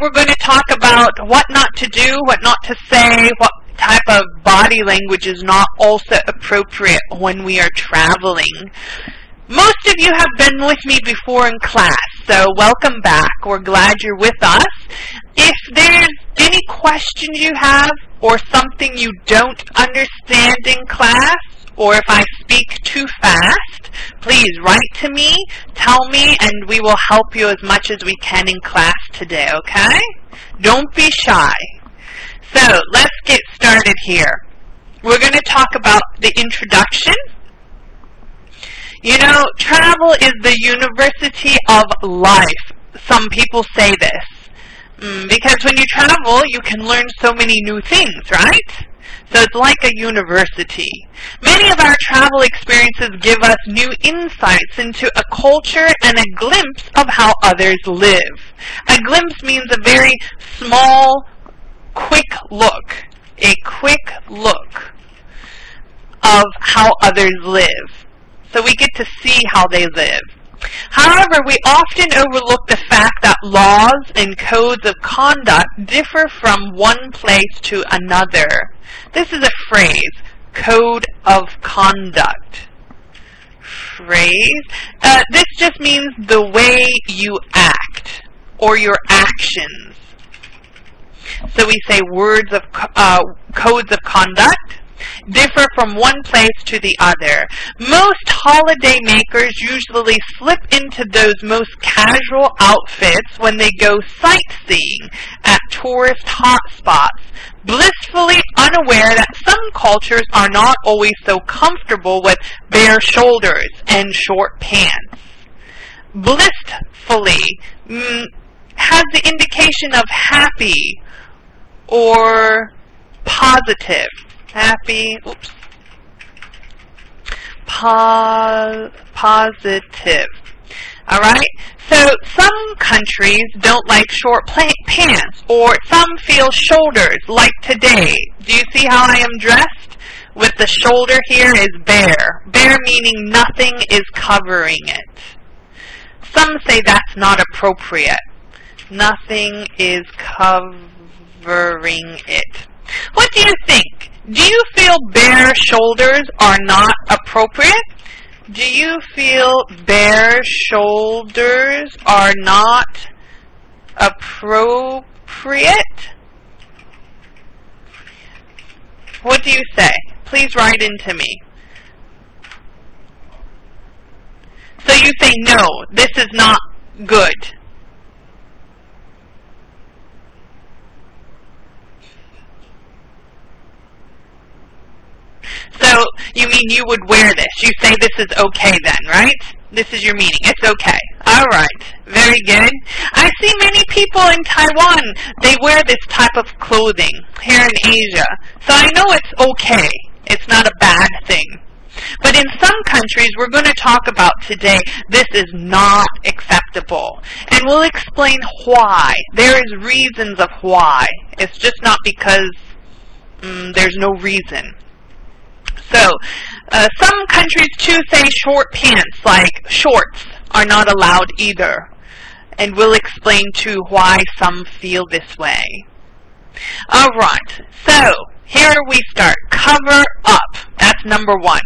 we're going to talk about what not to do, what not to say, what type of body language is not also appropriate when we are traveling. Most of you have been with me before in class, so welcome back. We're glad you're with us. If there's any questions you have or something you don't understand in class, or if I speak too fast, please write to me, tell me, and we will help you as much as we can in class today, okay? Don't be shy. So let's get started here. We're going to talk about the introduction. You know, travel is the university of life. Some people say this. Because when you travel, you can learn so many new things, right? So it's like a university. Many of our travel experiences give us new insights into a culture and a glimpse of how others live. A glimpse means a very small, quick look. A quick look of how others live. So we get to see how they live. However, we often overlook the fact that laws and codes of conduct differ from one place to another. This is a phrase, code of conduct. Phrase. This just means the way you act or your actions. So we say words of codes of conduct differ from one place to the other. Most holiday makers usually slip into those most casual outfits when they go sightseeing at tourist hotspots, blissfully unaware that some cultures are not always so comfortable with bare shoulders and short pants. Blissfully has the indication of happy or positive. Happy, positive. Alright? So some countries don't like short pants, or some feel shoulders, like today. Do you see how I am dressed? With the shoulder here is bare. Bare meaning nothing is covering it. Some say that's not appropriate. Nothing is covering it. What do you think? Do you feel bare shoulders are not appropriate? Do you feel bare shoulders are not appropriate? What do you say? Please write into me. So you say no, this is not good. So, you mean you would wear this. You say this is okay then, right? This is your meaning. It's okay. Alright. Very good. I see many people in Taiwan, they wear this type of clothing here in Asia. So I know it's okay. It's not a bad thing. But in some countries we're going to talk about today, this is not acceptable. And we'll explain why. There is reasons of why. It's just not because there's no reason. So, some countries too say short pants, like shorts, are not allowed either. And we'll explain too why some feel this way. Alright, so here we start. Cover up. That's number one.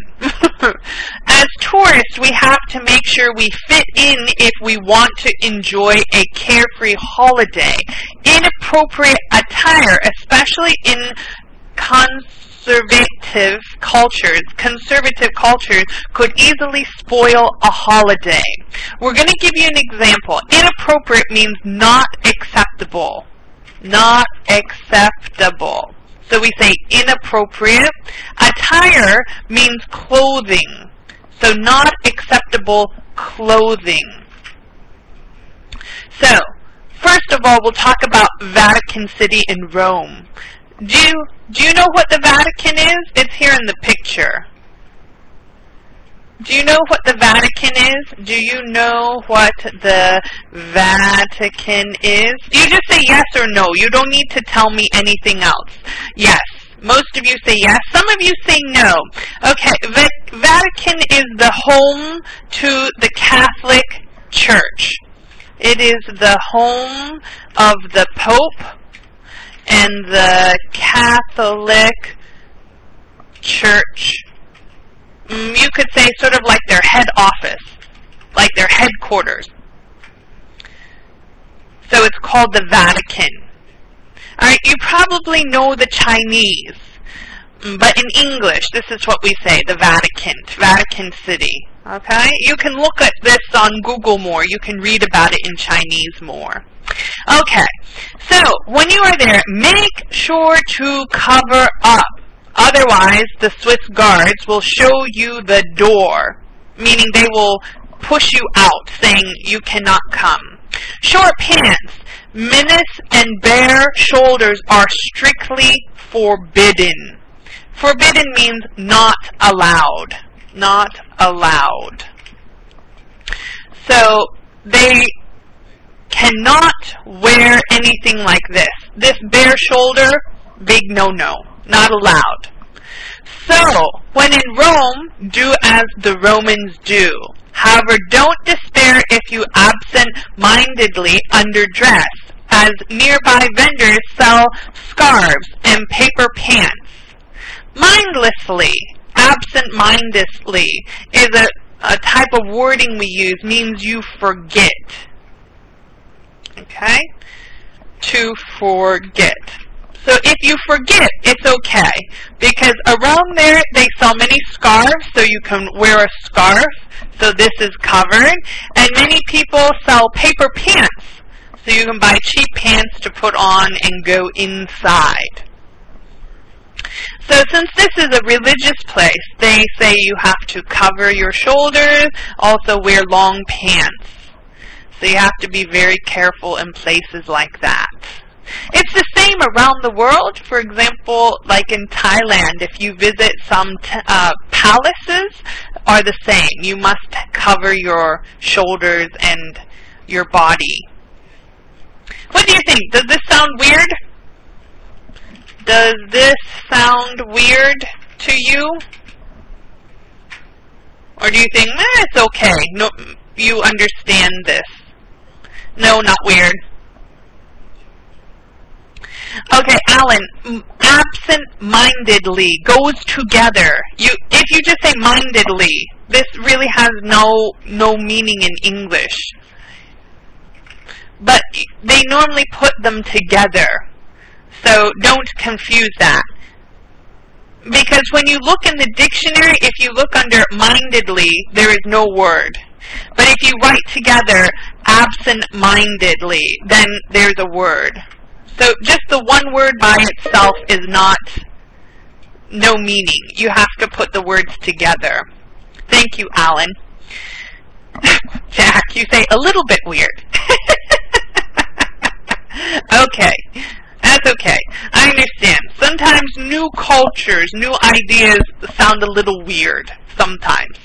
As tourists, we have to make sure we fit in if we want to enjoy a carefree holiday. Inappropriate attire, especially in conservative cultures could easily spoil a holiday. We're going to give you an example. Inappropriate means not acceptable. Not acceptable. So we say inappropriate. Attire means clothing. So not acceptable clothing. So, first of all, we'll talk about Vatican City in Rome. Do you know what the Vatican is? It's here in the picture. Do you know what the Vatican is? Do you know what the Vatican is? You just say yes or no. You don't need to tell me anything else. Yes. Most of you say yes. Some of you say no. Okay, the Vatican is the home to the Catholic Church. It is the home of the Pope and the Catholic Church. You could say sort of like their head office, like their headquarters. So it's called the Vatican. Alright, you probably know the Chinese, but in English, this is what we say, the Vatican City. Okay? You can look at this on Google more. You can read about it in Chinese more. Okay, so when you are there, make sure to cover up. Otherwise, the Swiss guards will show you the door, meaning they will push you out, saying you cannot come. Short pants, minis, and bare shoulders are strictly forbidden. Forbidden means not allowed. Not allowed. So they cannot wear anything like this. This bare shoulder, big no-no. Not allowed. So, when in Rome, do as the Romans do. However, don't despair if you absent-mindedly underdress, as nearby vendors sell scarves and paper pants. Mindlessly, absent-mindedly is a type of wording we use, means you forget. Okay? To forget. So if you forget, it's okay, because around there they sell many scarves, so you can wear a scarf, so this is covered, and many people sell paper pants, so you can buy cheap pants to put on and go inside. So since this is a religious place, they say you have to cover your shoulders, also wear long pants. So you have to be very careful in places like that. It's the same around the world. For example, like in Thailand, if you visit some palaces, are the same. You must cover your shoulders and your body. What do you think? Does this sound weird? Does this sound weird to you? Or do you think, it's okay, no, you understand this? No, not weird. Okay, Alan, absent-mindedly goes together. If you just say mindedly, this really has no meaning in English. But they normally put them together. So don't confuse that. Because when you look in the dictionary, if you look under mindedly, there is no word. But if you write together absent-mindedly, then there's a word. So just the one word by itself is no meaning. You have to put the words together. Thank you, Alan. Jack, you say a little bit weird. Okay. That's okay. I understand. Sometimes new cultures, new ideas sound a little weird. Sometimes.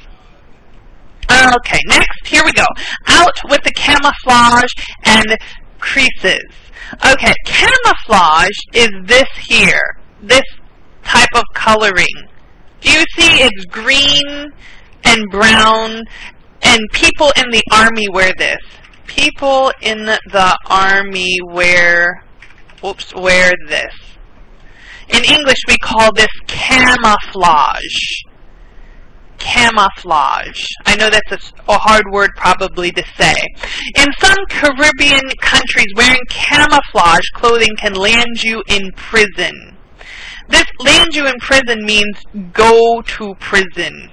Okay, next, here we go. Out with the camouflage and creases. Okay, camouflage is this here. This type of coloring. Do you see it's green and brown, and people in the army wear this. People in the army wear this. In English, we call this camouflage. Camouflage. I know that's a hard word probably to say. In some Caribbean countries, wearing camouflage clothing can land you in prison. This land you in prison means go to prison.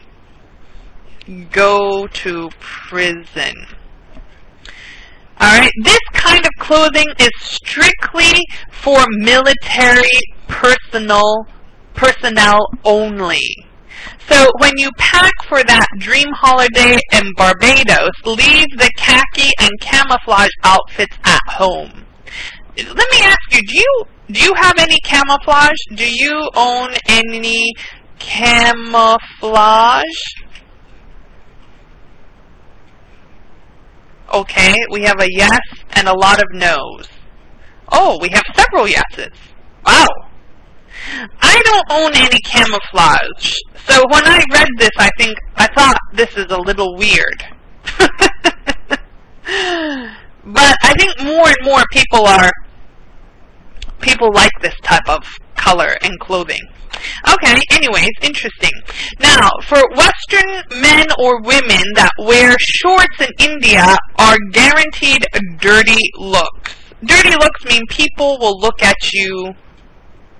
Go to prison. Alright, this kind of clothing is strictly for military personnel only. So when you pack for that dream holiday in Barbados, leave the khaki and camouflage outfits at home. Let me ask you, do you have any camouflage? Do you own any camouflage? Okay, we have a yes and a lot of no's. Oh, we have several yeses. Wow. I don't own any camouflage. So when I read this, I thought this is a little weird. But I think more and more people like this type of color and clothing. Okay, anyways, interesting. Now, for Western men or women that wear shorts in India are guaranteed dirty looks. Dirty looks mean people will look at you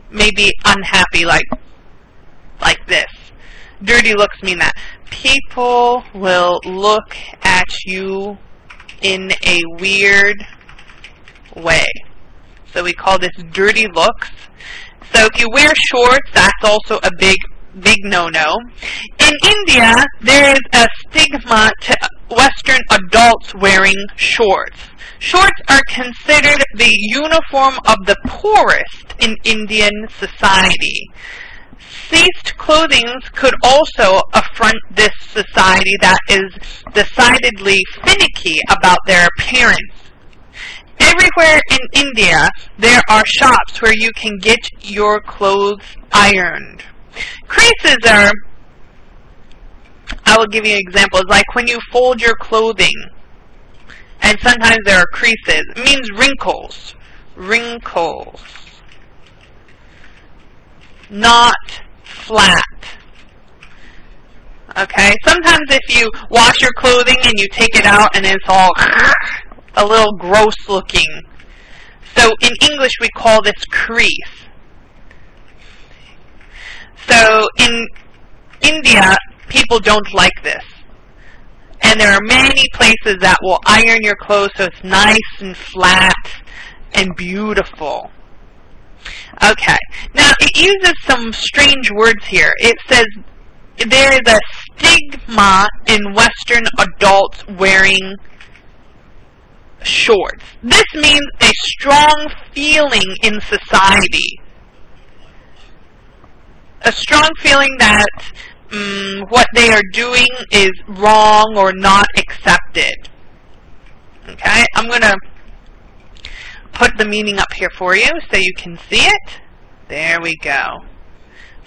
maybe unhappy, like this. Dirty looks mean that people will look at you in a weird way. So we call this dirty looks. So if you wear shorts, that's also a big no-no. In India, there is a stigma to Western adults wearing shorts. Shorts are considered the uniform of the poorest in Indian society. Ceased clothing could also affront this society that is decidedly finicky about their appearance. Everywhere in India, there are shops where you can get your clothes ironed. Creases are, I will give you examples, like when you fold your clothing, and sometimes there are creases. It means wrinkles. Wrinkles. Not flat. Okay? Sometimes if you wash your clothing and you take it out and it's all a little gross looking. So in English we call this crease. So in India, people don't like this. And there are many places that will iron your clothes so it's nice and flat and beautiful. Okay, now it uses some strange words here. It says there is a stigma in Western adults wearing shorts. This means a strong feeling in society. A strong feeling that what they are doing is wrong or not accepted. Okay, I'm going to put the meaning up here for you so you can see it. There we go.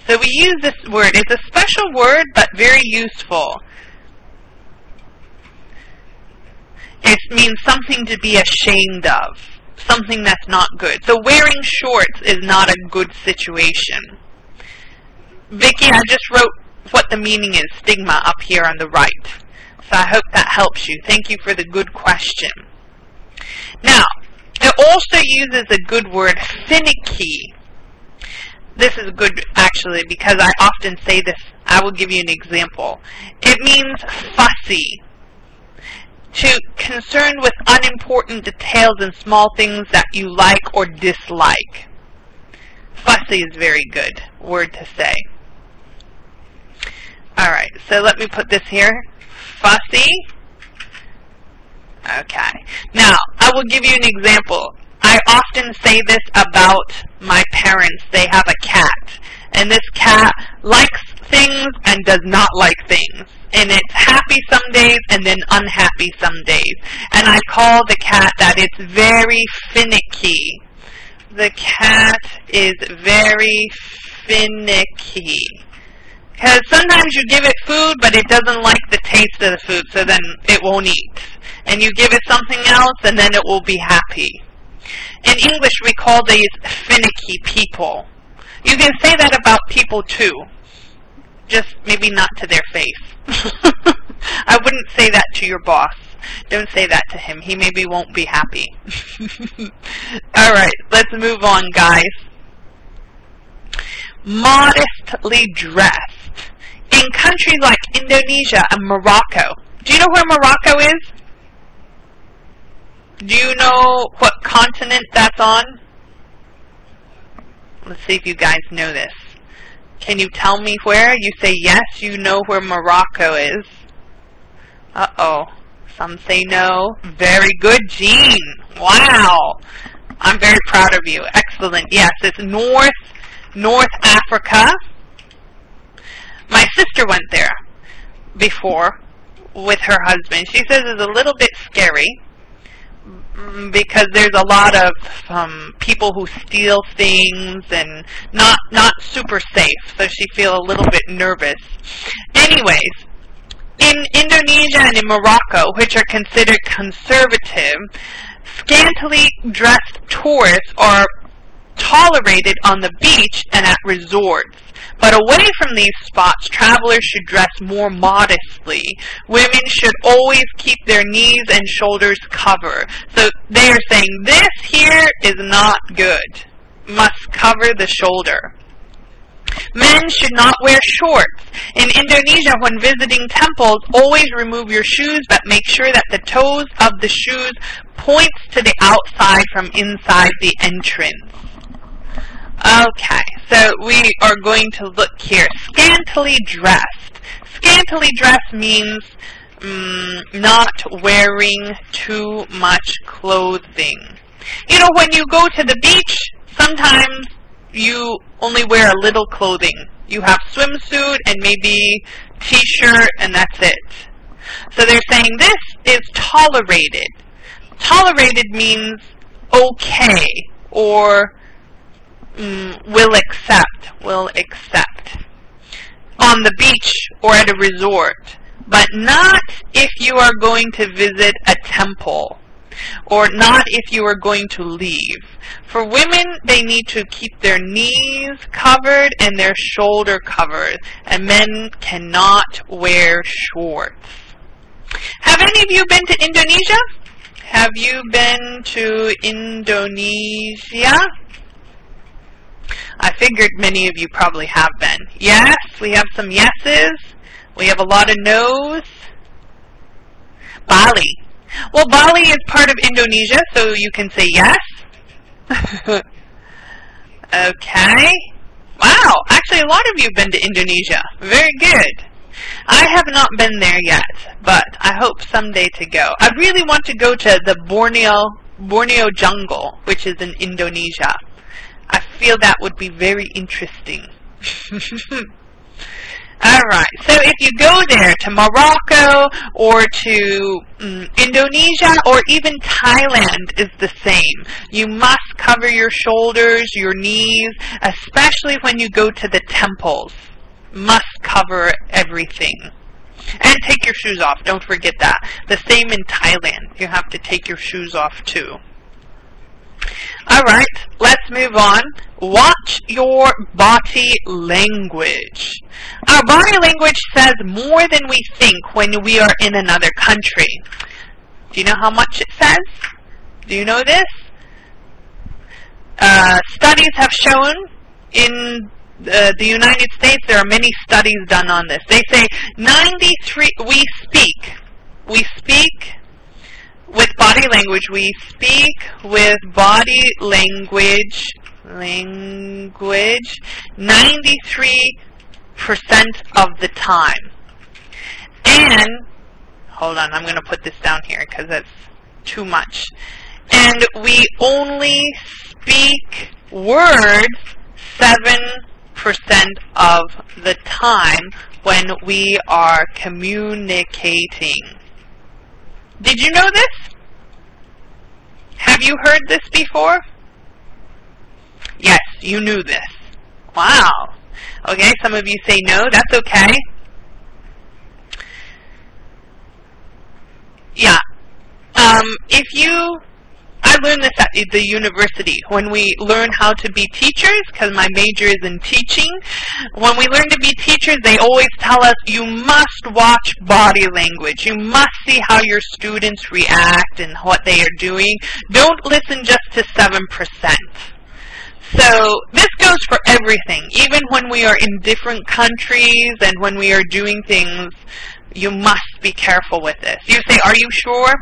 So we use this word. It's a special word, but very useful. It means something to be ashamed of, something that's not good. So wearing shorts is not a good situation. Vicky, I just wrote what the meaning is, stigma, up here on the right. So I hope that helps you. Thank you for the good question. Now, it also uses a good word, finicky. This is good, actually, because I often say this. I will give you an example. It means fussy. To concerned with unimportant details and small things that you like or dislike. Fussy is a very good word to say. Alright, so let me put this here. Fussy. Okay. Now, I will give you an example. I often say this about my parents. They have a cat. And this cat likes things and does not like things. And it's happy some days and then unhappy some days. And I call the cat that it's very finicky. The cat is very finicky. Because sometimes you give it food, but it doesn't like the taste of the food, so then it won't eat. And you give it something else, and then it will be happy. In English, we call these finicky people. You can say that about people too. Just maybe not to their face. I wouldn't say that to your boss. Don't say that to him. He maybe won't be happy. Alright, let's move on, guys. Modestly dressed. In countries like Indonesia and Morocco. Do you know where Morocco is? Do you know what continent that's on? Let's see if you guys know this. Can you tell me where? You say yes, you know where Morocco is. Uh-oh. Some say no. Very good, Jean. Wow. I'm very proud of you. Excellent. Yes, it's North Africa. My sister went there before with her husband. She says it's a little bit scary because there's a lot of people who steal things and not super safe, so she feels a little bit nervous. Anyways, in Indonesia and in Morocco, which are considered conservative, Scantily dressed tourists are tolerated on the beach and at resorts. But away from these spots, travelers should dress more modestly. Women should always keep their knees and shoulders covered. So they are saying this here is not good. Must cover the shoulder. Men should not wear shorts. In Indonesia, when visiting temples, always remove your shoes, but make sure that the toes of the shoes points to the outside from inside the entrance. Okay, so we are going to look here. Scantily dressed. Scantily dressed means not wearing too much clothing. You know, when you go to the beach, sometimes you only wear a little clothing. You have swimsuit and maybe t-shirt and that's it. So they're saying this is tolerated. Tolerated means okay or will accept on the beach or at a resort, but not if you are going to visit a temple or not if you are going to leave. For women, they need to keep their knees covered and their shoulder covered, and men cannot wear shorts. Have any of you been to Indonesia? Have you been to Indonesia? I figured many of you probably have been. Yes, we have some yeses. We have a lot of no's. Bali. Well, Bali is part of Indonesia, so you can say yes. Okay. Wow, actually a lot of you have been to Indonesia. Very good. I have not been there yet, but I hope someday to go. I really want to go to the Borneo jungle, which is in Indonesia. I feel that would be very interesting. Alright, so if you go there to Morocco or to Indonesia or even Thailand is the same. You must cover your shoulders, your knees, especially when you go to the temples. Must cover everything. And take your shoes off, don't forget that. The same in Thailand. You have to take your shoes off too. Alright, let's move on. Watch your body language. Our body language says more than we think when we are in another country. Do you know how much it says? Do you know this? Studies have shown in the United States, there are many studies done on this. They say 93, we speak with body language. We speak with body language 93% of the time. And, hold on, I'm going to put this down here because that's too much. And we only speak words 7% of the time when we are communicating. Did you know this? Have you heard this before? Yes, you knew this. Wow. Okay, some of you say no, that's okay. Yeah. I learned this at the university when we learn how to be teachers, because my major is in teaching. When we learn to be teachers, they always tell us you must watch body language. You must see how your students react and what they are doing. Don't listen just to 7%. So this goes for everything. Even when we are in different countries and when we are doing things, you must be careful with this. You say, are you sure?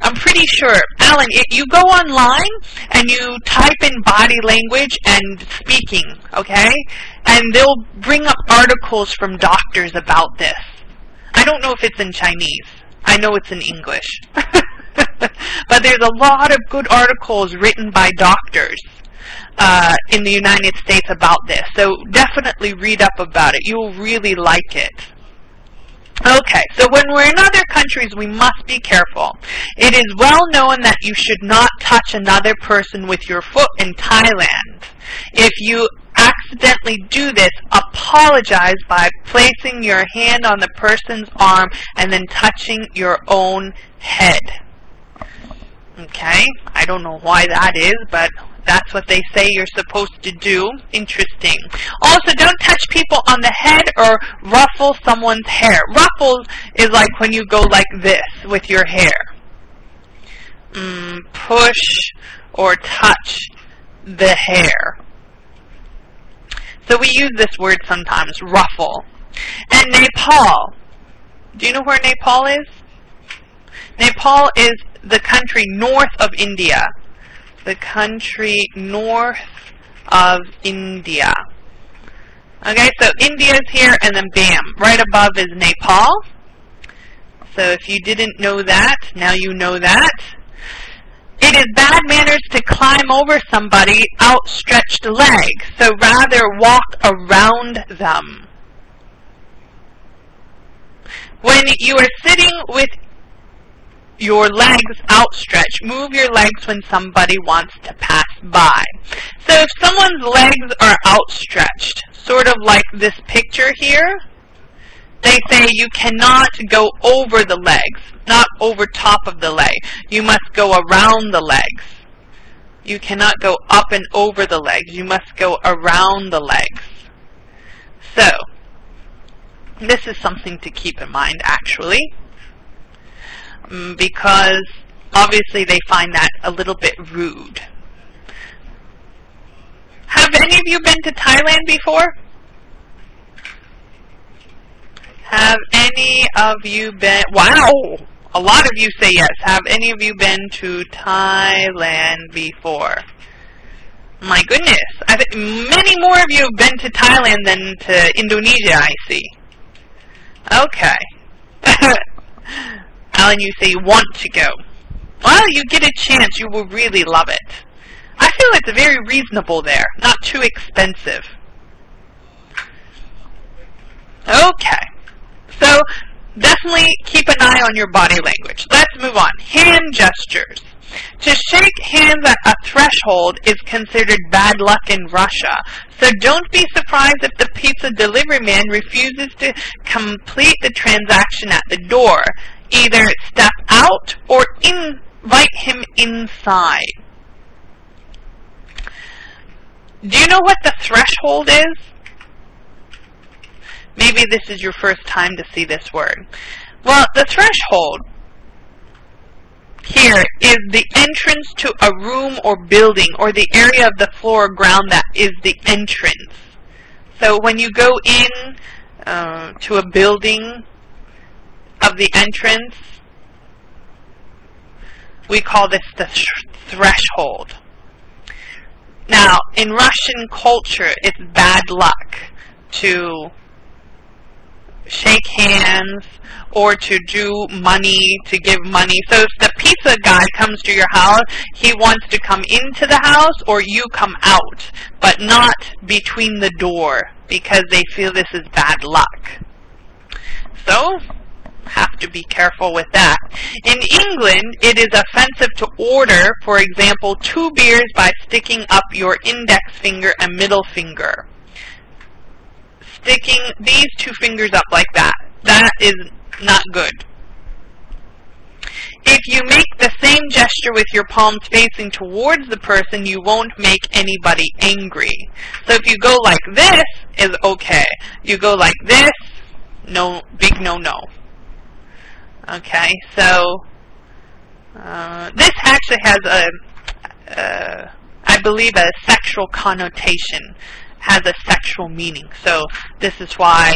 I'm pretty sure. Alan, you go online and you type in body language and speaking, okay? And they'll bring up articles from doctors about this. I don't know if it's in Chinese. I know it's in English. But there's a lot of good articles written by doctors in the United States about this. So definitely read up about it. You'll really like it. Okay, so when we're in other countries, we must be careful. It is well known that you should not touch another person with your foot in Thailand. If you accidentally do this, apologize by placing your hand on the person's arm and then touching your own head. Okay, I don't know why that is, but that's what they say you're supposed to do. Interesting. Also, don't touch people on the head or ruffle someone's hair. Ruffle is like when you go like this with your hair. Push or touch the hair. So we use this word sometimes, ruffle. And Nepal. Do you know where Nepal is? Nepal is the country north of India. The country north of India. Okay, so India's here, and then bam, right above is Nepal. So if you didn't know that, now you know that. It is bad manners to climb over somebody outstretched legs, so rather walk around them. When you are sitting with your legs outstretched, move your legs when somebody wants to pass by. So if someone's legs are outstretched, sort of like this picture here, they say you cannot go over the legs, not over top of the leg. You must go around the legs. You cannot go up and over the legs. You must go around the legs. So, this is something to keep in mind, actually, because obviously they find that a little bit rude. Have any of you been to Thailand before? Have any of you been, wow, a lot of you say yes. Have any of you been to Thailand before? My goodness, I think many more of you have been to Thailand than to Indonesia, I see. Okay. Alan, you say you want to go. Well, you get a chance, you will really love it. I feel it's very reasonable there, not too expensive. Okay. So, definitely keep an eye on your body language. Let's move on. Hand gestures. To shake hands at a threshold is considered bad luck in Russia. So don't be surprised if the pizza delivery man refuses to complete the transaction at the door. Either step out or invite him inside. Do you know what the threshold is? Maybe this is your first time to see this word. Well, the threshold here is the entrance to a room or building, or the area of the floor or ground that is the entrance. So when you go in to a building of the entrance, we call this the threshold. Now, in Russian culture, it's bad luck to shake hands or to do money, to give money. So if the pizza guy comes to your house, he wants to come into the house or you come out, but not between the door, because they feel this is bad luck. So, have to be careful with that. In England, it is offensive to order, for example, 2 beers by sticking up your index finger and middle finger. Sticking these 2 fingers up like that. That is not good. If you make the same gesture with your palms facing towards the person, you won't make anybody angry. So if you go like this, is okay. You go like this, no, big no-no. Okay, so this actually has a, I believe, a sexual connotation. Has a sexual meaning. So this is why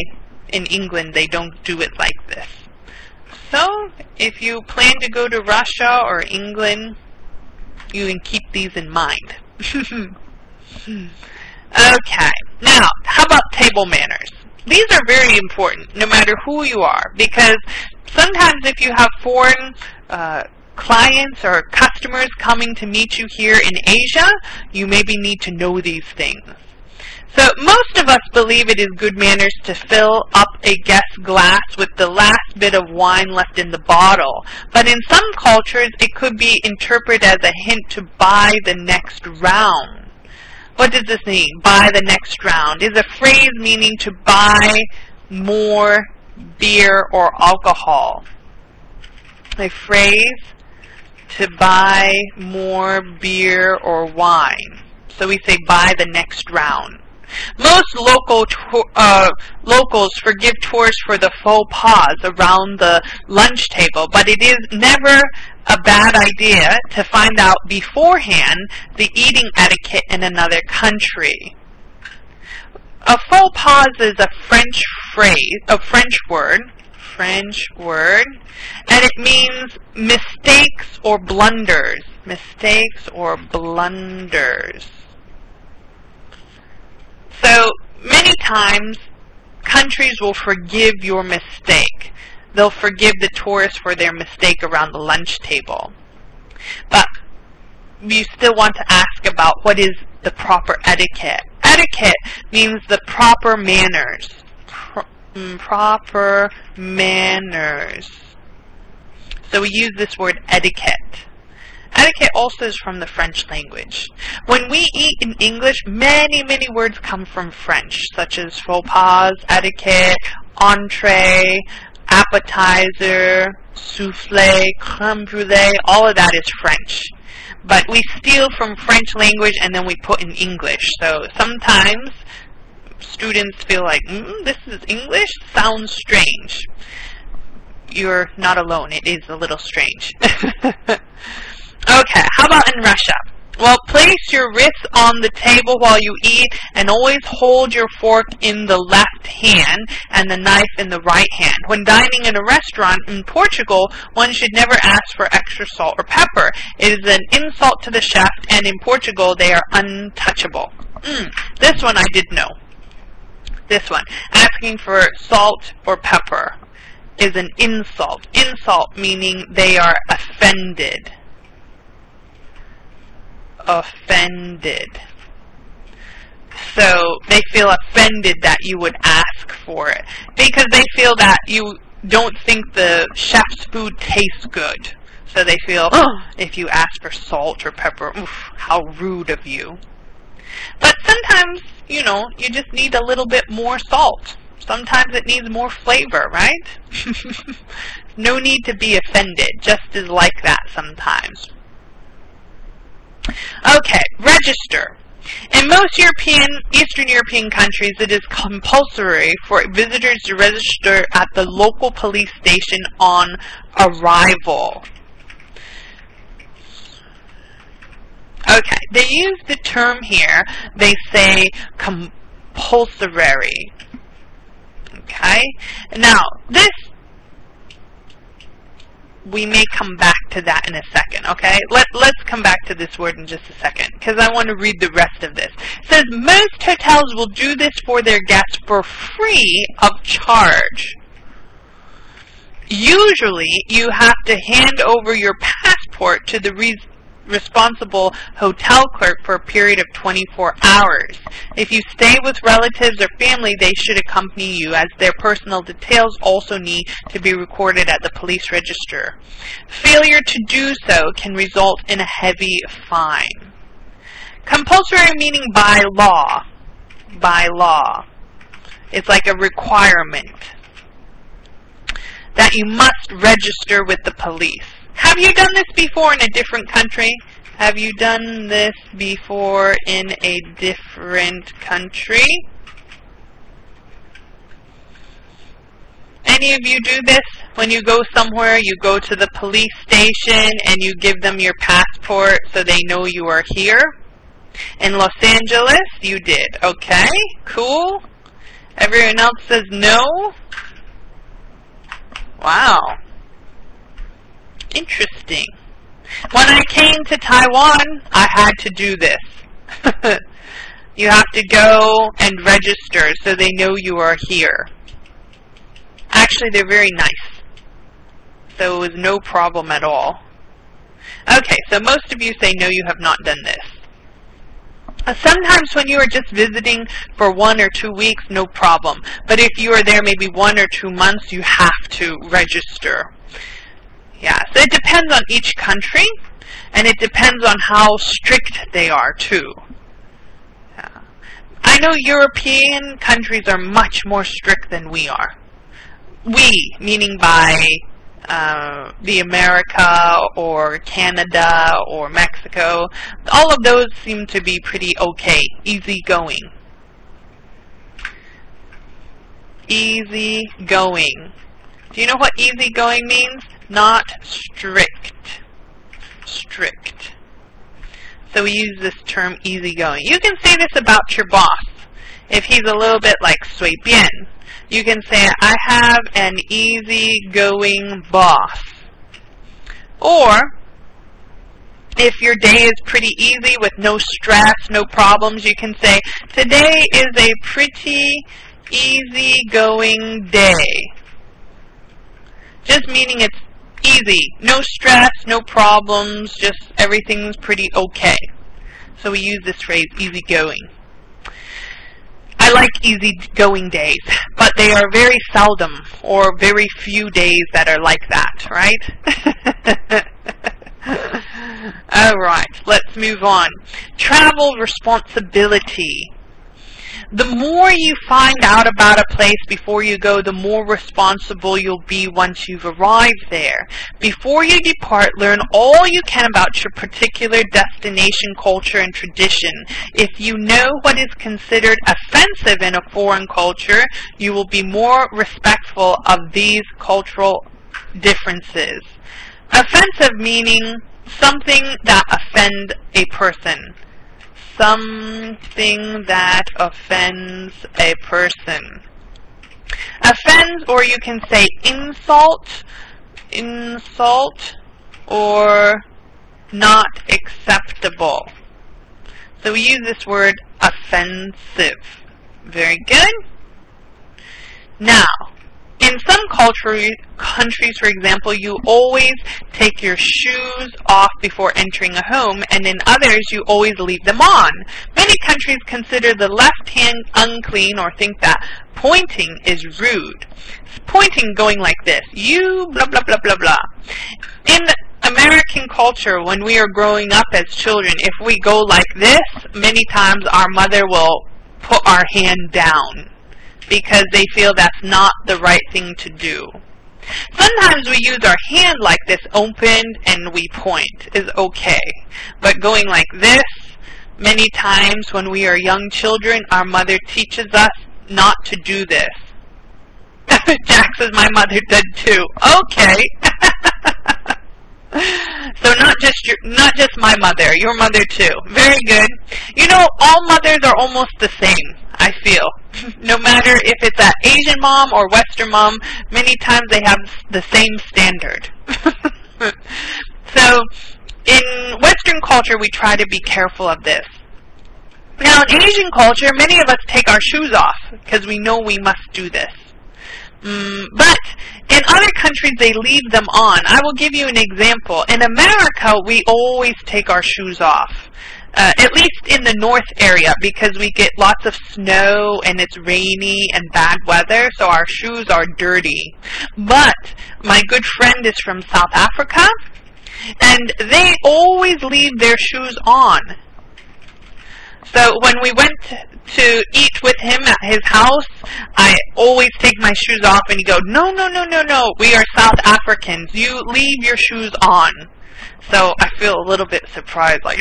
in England they don't do it like this. So if you plan to go to Russia or England, you can keep these in mind. Okay, now how about table manners? These are very important no matter who you are, because sometimes if you have foreign clients or customers coming to meet you here in Asia, you maybe need to know these things. So most of us believe it is good manners to fill up a guest's glass with the last bit of wine left in the bottle. But in some cultures, it could be interpreted as a hint to buy the next round. What does this mean? Buy the next round is a phrase meaning to buy more beer or alcohol. A phrase to buy more beer or wine. So we say buy the next round. Most locals forgive tourists for the faux pas around the lunch table, but it is never a bad idea to find out beforehand the eating etiquette in another country. A faux pas is a French word, and it means mistakes or blunders. Mistakes or blunders. So, many times, countries will forgive your mistake. They'll forgive the tourists for their mistake around the lunch table. But you still want to ask about what is the proper etiquette. Etiquette means the proper manners. Proper manners. So we use this word etiquette. Etiquette also is from the French language. When we eat in English, many words come from French, such as faux pas, etiquette, entree, appetizer, soufflé, crème brûlée, all of that is French. But we steal from French language and then we put in English. So sometimes students feel like, this is English? Sounds strange. You're not alone. It is a little strange. Okay, how about in Russia? Well, place your wrists on the table while you eat and always hold your fork in the left hand and the knife in the right hand. When dining in a restaurant in Portugal, one should never ask for extra salt or pepper. It is an insult to the chef, and in Portugal they are untouchable. This one I did know. This one, asking for salt or pepper, is an insult. Insult meaning they are offended. Offended. So they feel offended that you would ask for it because they feel that you don't think the chef's food tastes good. So they feel, if you ask for salt or pepper, oof, how rude of you. But sometimes, you know, you just need a little bit more salt. Sometimes it needs more flavor, right? No need to be offended. Just is like that sometimes. Okay, register. In most Eastern European countries, it is compulsory for visitors to register at the local police station on arrival. Okay, they use the term here. They say compulsory. Okay, now this, we may come back to that in a second, okay? Let's come back to this word in just a second, because I want to read the rest of this. It says, most hotels will do this for their guests for free of charge. Usually, you have to hand over your passport to the responsible hotel clerk for a period of 24 hours. If you stay with relatives or family, they should accompany you, as their personal details also need to be recorded at the police register. Failure to do so can result in a heavy fine. Compulsory meaning by law. By law. It's like a requirement that you must register with the police. Have you done this before in a different country? Have you done this before in a different country? Any of you do this? When you go somewhere, you go to the police station and you give them your passport so they know you are here? In Los Angeles, you did. Okay, cool. Everyone else says no? Wow. Interesting. When I came to Taiwan, I had to do this. You have to go and register so they know you are here. Actually, they're very nice. So it was no problem at all. Okay, so most of you say no, you have not done this. Sometimes when you are just visiting for 1 or 2 weeks, no problem. But if you are there maybe 1 or 2 months, you have to register. Yeah, so it depends on each country, and it depends on how strict they are, too. Yeah. I know European countries are much more strict than we are. We, meaning by the America or Canada or Mexico. All of those seem to be pretty okay, easygoing. Easygoing. Do you know what easygoing means? Not strict. Strict. So we use this term easygoing. You can say this about your boss. If he's a little bit like 随便, you can say, I have an easygoing boss. Or, if your day is pretty easy with no stress, no problems, you can say, today is a pretty easygoing day. Just meaning it's easy. No stress, no problems, just everything's pretty okay. So we use this phrase, easygoing. I like easygoing days, but they are very seldom or very few days that are like that, right? Alright, let's move on. Travel responsibility. The more you find out about a place before you go, the more responsible you'll be once you've arrived there. Before you depart, learn all you can about your particular destination, culture, and tradition. If you know what is considered offensive in a foreign culture, you will be more respectful of these cultural differences. Offensive meaning something that offends a person. Something that offends a person. Offends, or you can say insult, or not acceptable. So we use this word offensive. Very good. Now, in some countries, for example, you always take your shoes off before entering a home, and in others, you always leave them on. Many countries consider the left hand unclean or think that pointing is rude. Pointing going like this, you blah blah blah blah blah. In American culture, when we are growing up as children, if we go like this, many times our mother will put our hand down, because they feel that's not the right thing to do. Sometimes we use our hand like this, opened, and we point, is okay. But going like this, many times when we are young children, our mother teaches us not to do this. Jack says my mother did too. Okay. So not just my mother, your mother too. Very good. You know, all mothers are almost the same, I feel. No matter if it's an Asian mom or Western mom, many times they have the same standard. So in Western culture, we try to be careful of this. Now in Asian culture, many of us take our shoes off because we know we must do this. But in other countries, they leave them on. I will give you an example. In America, we always take our shoes off. At least in the north area, because we get lots of snow and it's rainy and bad weather, so our shoes are dirty. But my good friend is from South Africa, and they always leave their shoes on. So when we went to eat with him at his house, I always take my shoes off, and he goes, no, we are South Africans. You leave your shoes on. So I feel a little bit surprised, like,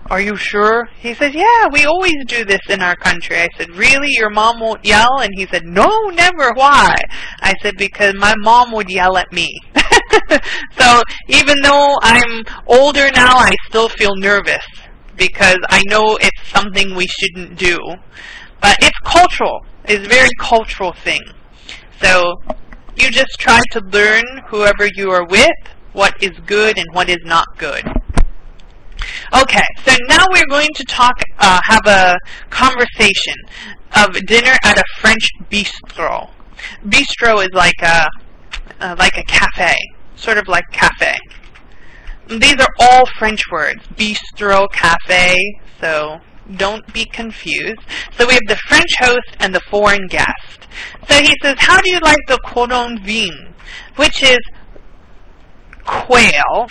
are you sure? He says, yeah, we always do this in our country. I said, really? Your mom won't yell? And he said, no, never. Why? I said, because my mom would yell at me. So even though I'm older now, I still feel nervous, because I know it's something we shouldn't do. But it's cultural. It's a very cultural thing. So you just try to learn, whoever you are with, what is good and what is not good. Okay, so now we're going to have a conversation of dinner at a French bistro. Bistro is like a cafe, sort of like cafe. These are all French words, bistro, cafe, so don't be confused. So we have the French host and the foreign guest. So he says, how do you like the cordon vin, which is quail,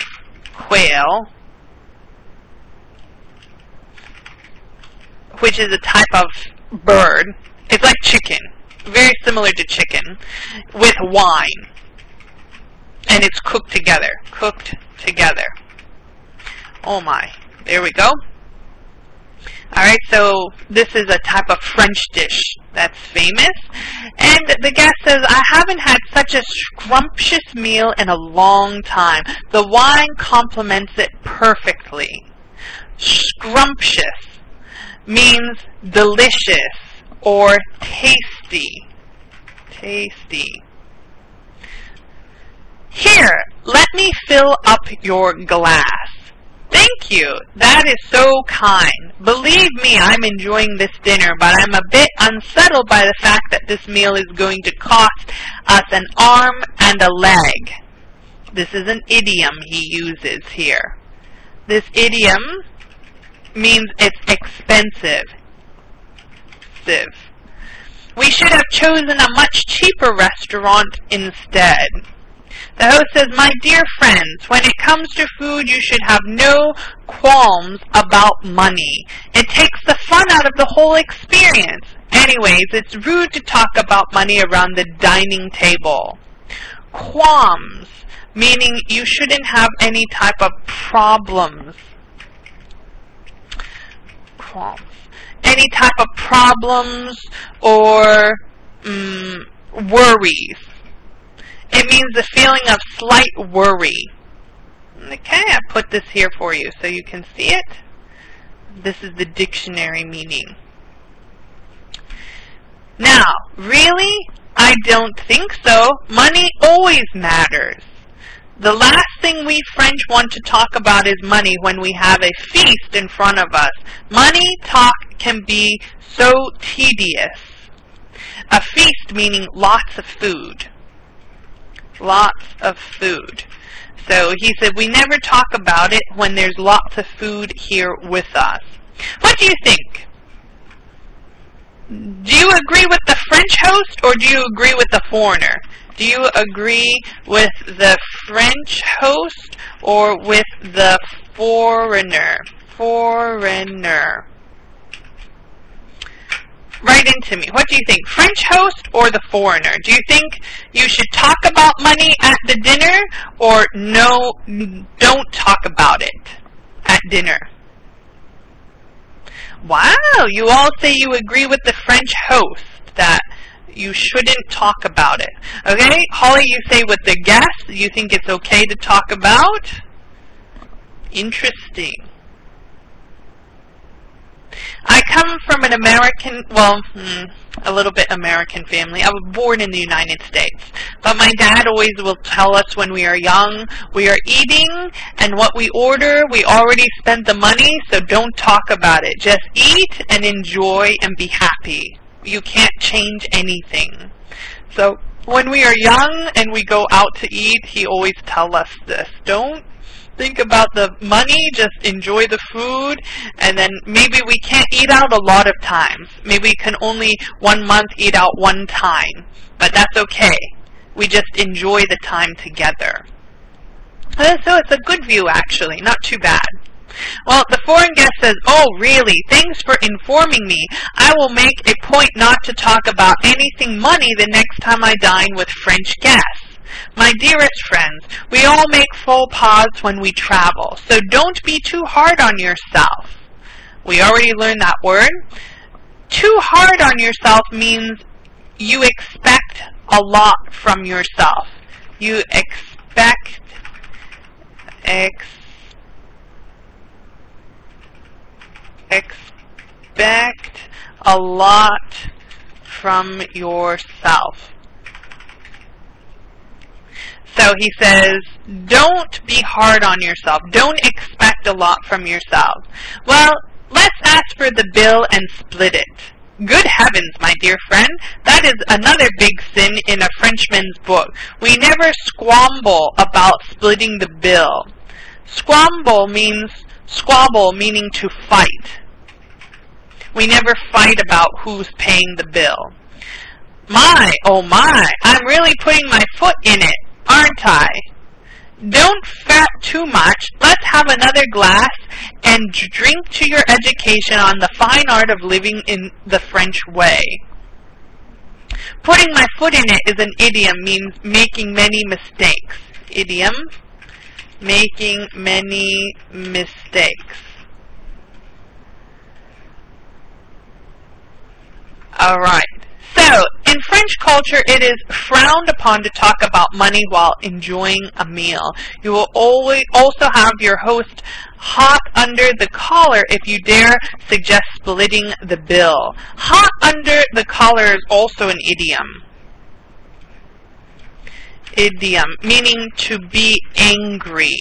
which is a type of bird. It's like chicken, very similar to chicken, with wine. and it's cooked together. Cooked together. Oh my. There we go. Alright, so this is a type of French dish that's famous. And the guest says, I haven't had such a scrumptious meal in a long time. The wine complements it perfectly. Scrumptious means delicious or tasty. Tasty. Here, let me fill up your glass. Thank you. That is so kind. Believe me, I'm enjoying this dinner, but I'm a bit unsettled by the fact that this meal is going to cost us an arm and a leg. This is an idiom he uses here. This idiom means it's expensive. We should have chosen a much cheaper restaurant instead. The host says, my dear friends, when it comes to food, you should have no qualms about money. It takes the fun out of the whole experience. Anyways, it's rude to talk about money around the dining table. Qualms, meaning you shouldn't have any type of problems. Qualms. Any type of problems or worries. It means the feeling of slight worry. Okay, I put this here for you so you can see it. This is the dictionary meaning. Now, really? I don't think so. Money always matters. The last thing we French want to talk about is money when we have a feast in front of us. Money talk can be so tedious. A feast meaning lots of food. Lots of food. So he said we never talk about it when there's lots of food here with us. What do you think? Do you agree with the French host or do you agree with the foreigner? Do you agree with the French host or with the foreigner? Foreigner. Write into me. What do you think? French host or the foreigner? Do you think you should talk about money at the dinner or no, don't talk about it at dinner? Wow, you all say you agree with the French host that you shouldn't talk about it. Okay, Holly, you say with the guest, you think it's okay to talk about? Interesting. I come from an American, well, a little bit American family. I was born in the United States. But my dad always will tell us when we are young, we are eating, and what we order, we already spent the money, so don't talk about it. Just eat and enjoy and be happy. You can't change anything. So when we are young and we go out to eat, he always tells us this. Don't think about the money, just enjoy the food, and then maybe we can't eat out a lot of times. Maybe we can only 1 month eat out one time, but that's okay. We just enjoy the time together. So it's a good view actually, not too bad. Well, the foreign guest says, oh really, thanks for informing me. I will make a point not to talk about anything money the next time I dine with French guests. My dearest friends, we all make faux pas when we travel, so don't be too hard on yourself. We already learned that word. Too hard on yourself means you expect a lot from yourself. You expect a lot from yourself. So he says, don't be hard on yourself. Don't expect a lot from yourself. Well, let's ask for the bill and split it. Good heavens, my dear friend, that is another big sin in a Frenchman's book. We never squabble about splitting the bill. Squabble meaning to fight. We never fight about who's paying the bill. My, oh my, I'm really putting my foot in it, aren't I? Don't fret too much. Let's have another glass and drink to your education on the fine art of living in the French way. Putting my foot in it is an idiom, means making many mistakes. idiom, making many mistakes. Alright, so in French culture it is frowned upon to talk about money while enjoying a meal. You will always also have your host hot under the collar if you dare suggest splitting the bill. Hot under the collar is also an idiom. Idiom, meaning to be angry.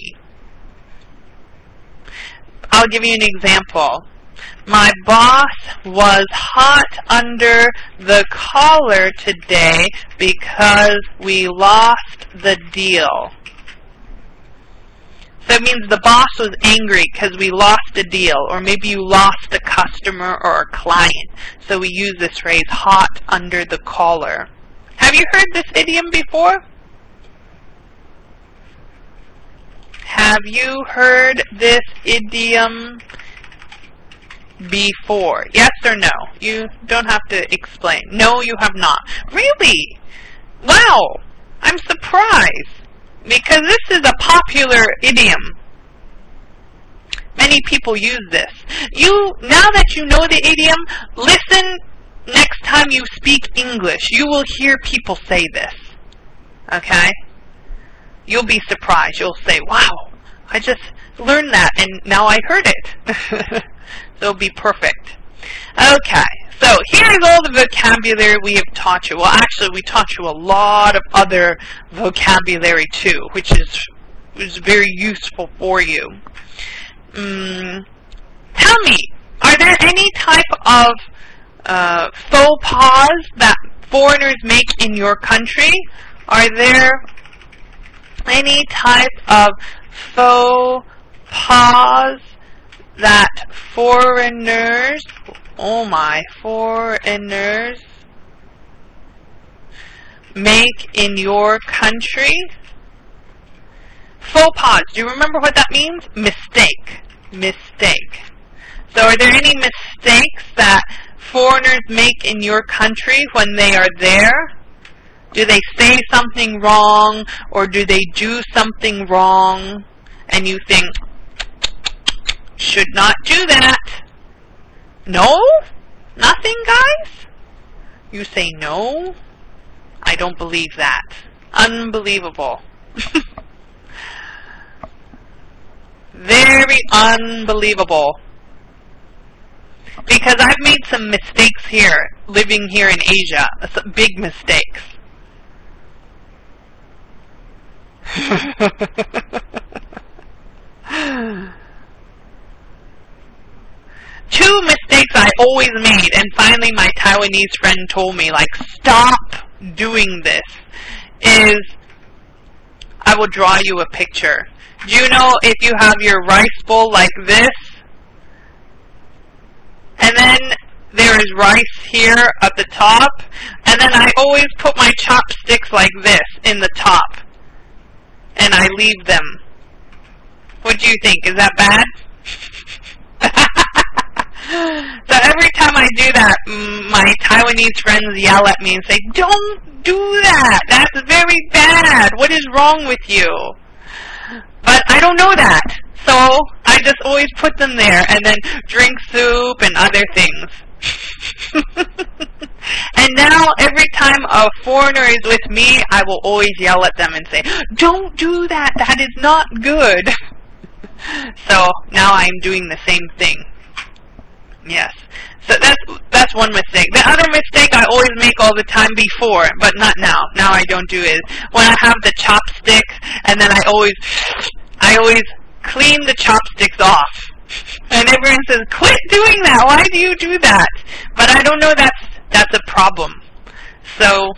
I'll give you an example. My boss was hot under the collar today because we lost the deal. So it means the boss was angry because we lost a deal, or maybe you lost a customer or a client. So we use this phrase, hot under the collar. Have you heard this idiom before? Have you heard this idiom before? Yes or no? You don't have to explain. No, you have not. Really? Wow! I'm surprised, because this is a popular idiom. Many people use this. Now that you know the idiom, listen next time you speak English. You will hear people say this. Okay? You'll be surprised. You'll say, wow, I just learned that and now I heard it. So it'll be perfect. Okay, so here's all the vocabulary we have taught you. Well, actually, we taught you a lot of other vocabulary too, which is very useful for you. Tell me, are there any type of faux pas that foreigners make in your country? Are there any type of faux pas that foreigners make in your country? Faux pas, do you remember what that means? Mistake. Mistake. So are there any mistakes that foreigners make in your country when they are there? Do they say something wrong, or do they do something wrong, and you think, should not do that? No? Nothing, guys? You say no? I don't believe that. Unbelievable. Very unbelievable. Because I've made some mistakes here, living here in Asia. Some big mistakes. Two mistakes I always made, and finally my Taiwanese friend told me, like, stop doing this, is I will draw you a picture. Do you know if you have your rice bowl like this, and then there is rice here at the top, and then I always put my chopsticks like this in the top, and I leave them. What do you think? Is that bad? So every time I do that, my Taiwanese friends yell at me and say, don't do that! That's very bad! What is wrong with you? But I don't know that. So I just always put them there and then drink soup and other things. And now every time a foreigner is with me, I will always yell at them and say, don't do that! That is not good! So now I'm doing the same thing. Yes. So that's one mistake. The other mistake I always make all the time before, but not now. Now I don't do it. When I have the chopsticks, and then I always clean the chopsticks off. And everyone says, quit doing that. Why do you do that? But I don't know that's a problem. So,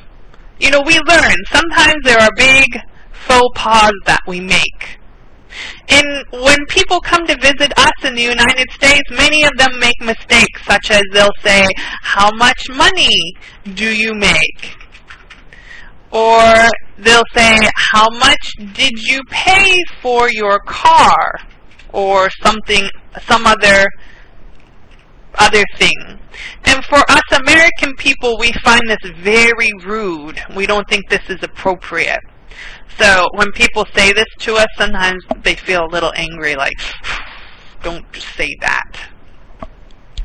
you know, we learn. Sometimes there are big faux pas that we make. And when people come to visit us in the United States, many of them make mistakes, such as they'll say, how much money do you make? Or they'll say, how much did you pay for your car? Or some other thing. And for us American people, we find this very rude. We don't think this is appropriate. So when people say this to us, sometimes they feel a little angry, like, don't say that.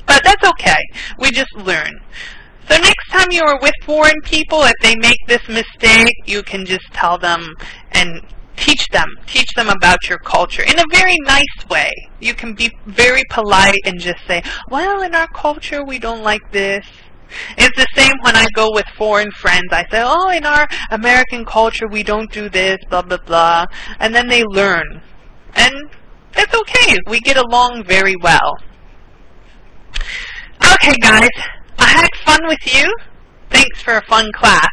But that's okay. We just learn. So next time you are with foreign people, if they make this mistake, you can just tell them and teach them about your culture in a very nice way. You can be very polite and just say, well, in our culture, we don't like this. It's the same when I go with foreign friends. I say, oh, in our American culture, we don't do this, blah, blah, blah. And then they learn. And it's okay. We get along very well. Okay, guys. I had fun with you. Thanks for a fun class.